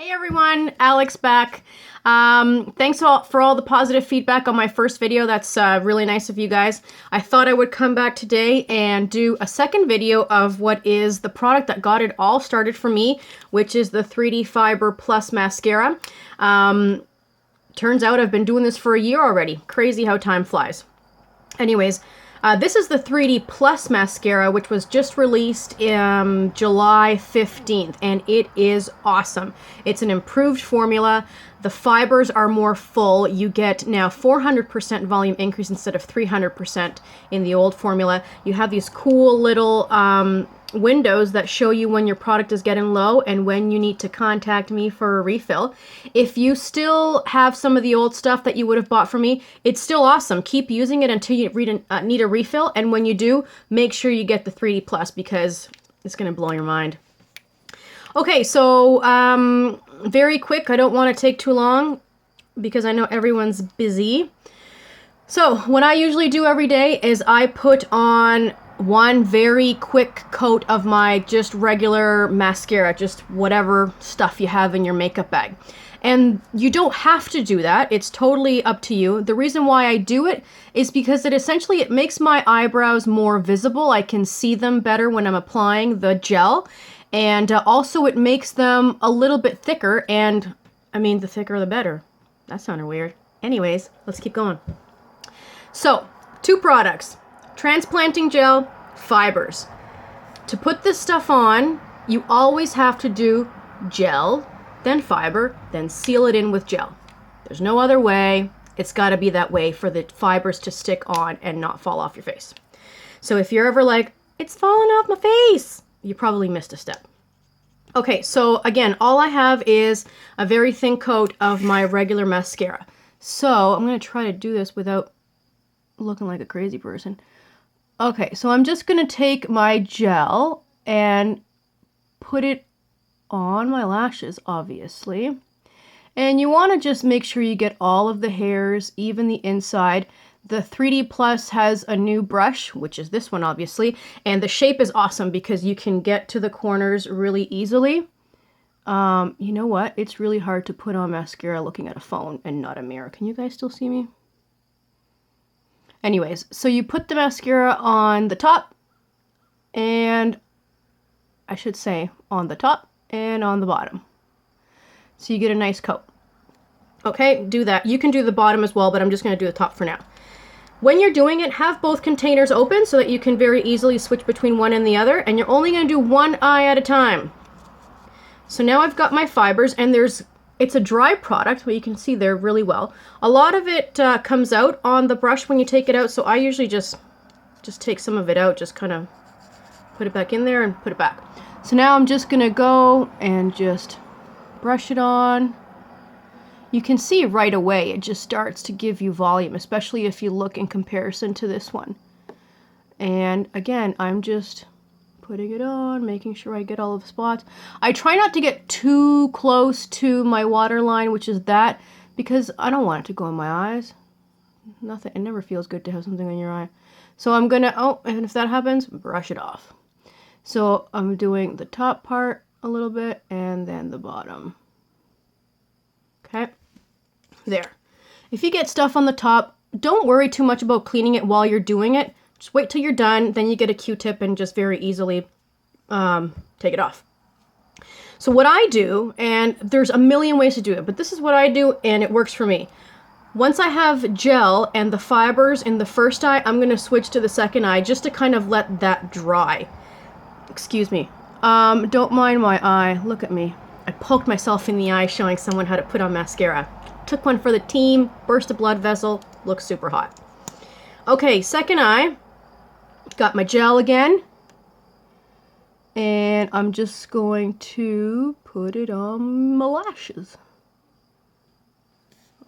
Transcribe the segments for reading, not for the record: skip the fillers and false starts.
Hey everyone, Alex back. Thanks for all the positive feedback on my first video. That's really nice of you guys. I thought I would come back today and do a second video of what is the product that got it all started for me, which is the 3D Fiber Plus Mascara. Turns out I've been doing this for a year already. Crazy how time flies. Anyways, this is the 3D Plus Mascara, which was just released July 15th, and it is awesome. It's an improved formula. The fibers are more full. You get now 400% volume increase instead of 300% in the old formula. You have these cool little windows that show you when your product is getting low and when you need to contact me for a refill. If you still have some of the old stuff that you would have bought from me, it's still awesome. Keep using it until you need a refill, and when you do, make sure you get the 3D Plus because it's going to blow your mind. Okay, so very quick. I don't want to take too long because I know everyone's busy. So what I usually do every day is I put on one very quick coat of my just regular mascara, just whatever stuff you have in your makeup bag. And you don't have to do that. It's totally up to you. The reason why I do it is because it makes my eyebrows more visible. I can see them better when I'm applying the gel. And also it makes them a little bit thicker. And I mean, the thicker the better. That sounded weird. Anyways, let's keep going. So, two products. Transplanting gel, fibers. To put this stuff on, you always have to do gel, then fiber, then seal it in with gel. There's no other way. It's got to be that way for the fibers to stick on and not fall off your face. So if you're ever like, it's falling off my face, you probably missed a step. Okay, so again, all I have is a very thin coat of my regular mascara. So I'm going to try to do this without looking like a crazy person. Okay, so I'm just going to take my gel and put it on my lashes, obviously. And you want to just make sure you get all of the hairs, even the inside. The 3D Plus has a new brush, which is this one, obviously. And the shape is awesome because you can get to the corners really easily. You know what? It's really hard to put on mascara looking at a phone and not a mirror. Can you guys still see me? Anyways, so you put the mascara on the top, and I should say on the top and on the bottom. So you get a nice coat. Okay, do that. You can do the bottom as well, but I'm just going to do the top for now. When you're doing it, have both containers open so that you can very easily switch between one and the other, and you're only going to do one eye at a time. So now I've got my fibers, and it's a dry product, but you can see there really well. A lot of it comes out on the brush when you take it out, so I usually just take some of it out, just kind of put it back in there and put it back. So now I'm just going to go and just brush it on. You can see right away it just starts to give you volume, especially if you look in comparison to this one. And again, I'm just putting it on, making sure I get all of the spots. I try not to get too close to my waterline, which is that, because I don't want it to go in my eyes. It never feels good to have something in your eye. So I'm gonna, and if that happens, brush it off. So I'm doing the top part a little bit and then the bottom. Okay, there. If you get stuff on the top, don't worry too much about cleaning it while you're doing it. Just wait till you're done, then you get a Q-tip and just very easily take it off. So what I do, and there's a million ways to do it, but this is what I do and it works for me. Once I have gel and the fibers in the first eye, I'm going to switch to the second eye just to kind of let that dry. Excuse me. Don't mind my eye. Look at me. I poked myself in the eye showing someone how to put on mascara. Took one for the team, burst a blood vessel, looks super hot. Okay, second eye. Got my gel again, and I'm just going to put it on my lashes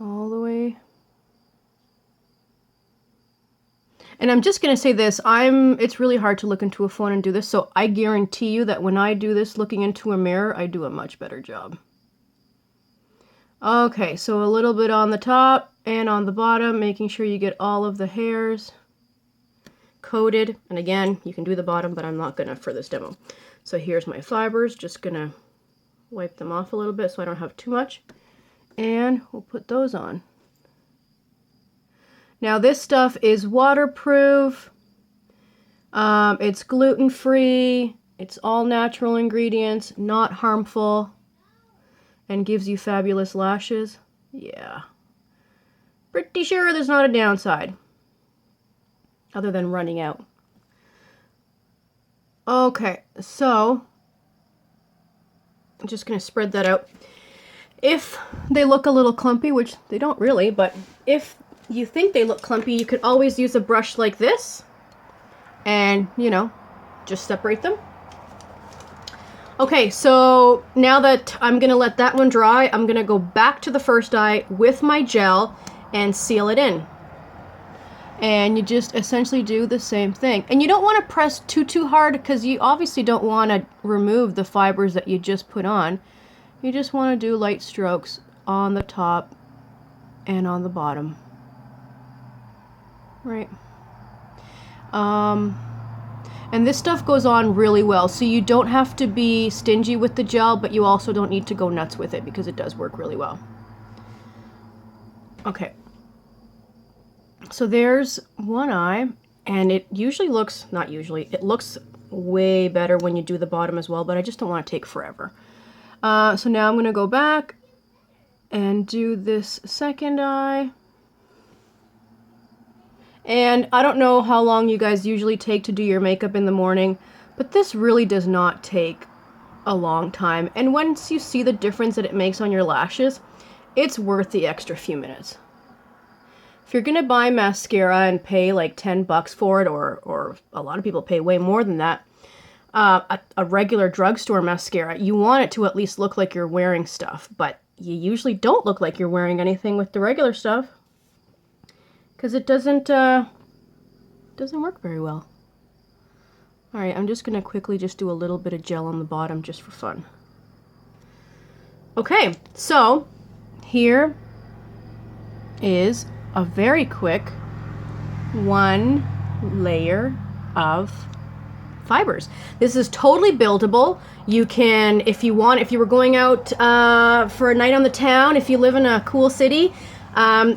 all the way. And I'm just going to say this, it's really hard to look into a phone and do this, so I guarantee you that when I do this looking into a mirror, I do a much better job. Okay, so a little bit on the top and on the bottom, making sure you get all of the hairs coated. And again, you can do the bottom, but I'm not gonna for this demo. So here's my fibers, just gonna wipe them off a little bit so I don't have too much. And we'll put those on. Now this stuff is waterproof. It's gluten-free. It's all natural ingredients, not harmful, and gives you fabulous lashes. Yeah. Pretty sure there's not a downside, other than running out. Okay, so I'm just going to spread that out. If they look a little clumpy, which they don't really, but if you think they look clumpy, you could always use a brush like this and, you know, just separate them. Okay, so now that I'm going to let that one dry, I'm going to go back to the first eye with my gel and seal it in. And you just essentially do the same thing. And you don't want to press too hard because you obviously don't want to remove the fibers that you just put on. You just want to do light strokes on the top and on the bottom. Right. And this stuff goes on really well, so you don't have to be stingy with the gel, but you also don't need to go nuts with it because it does work really well. Okay. So there's one eye, and it usually looks, not usually, it looks way better when you do the bottom as well, but I just don't want to take forever. So now I'm going to go back and do this second eye. And I don't know how long you guys usually take to do your makeup in the morning, but this really does not take a long time. And once you see the difference that it makes on your lashes, it's worth the extra few minutes. If you're going to buy mascara and pay like 10 bucks for it, or a lot of people pay way more than that, a regular drugstore mascara, you want it to at least look like you're wearing stuff, but you usually don't look like you're wearing anything with the regular stuff. Because it doesn't work very well. Alright, I'm just going to quickly just do a little bit of gel on the bottom just for fun. Okay, so here is a very quick one layer of fibers. This is totally buildable. You can, if you want, if you were going out for a night on the town, if you live in a cool city,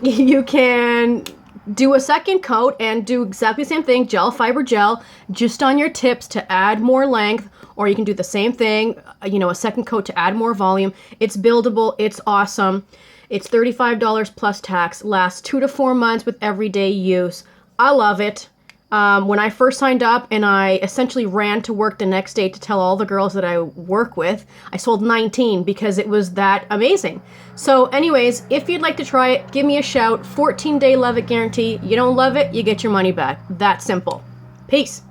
you can do a second coat and do exactly the same thing, gel, fiber gel, just on your tips to add more length, or you can do the same thing, you know, a second coat to add more volume. It's buildable, it's awesome. It's $35 plus tax, lasts 2 to 4 months with everyday use. I love it. When I first signed up and I essentially ran to work the next day to tell all the girls that I work with, I sold 19 because it was that amazing. So anyways, if you'd like to try it, give me a shout. 14-day love it guarantee. You don't love it, you get your money back. That simple. Peace.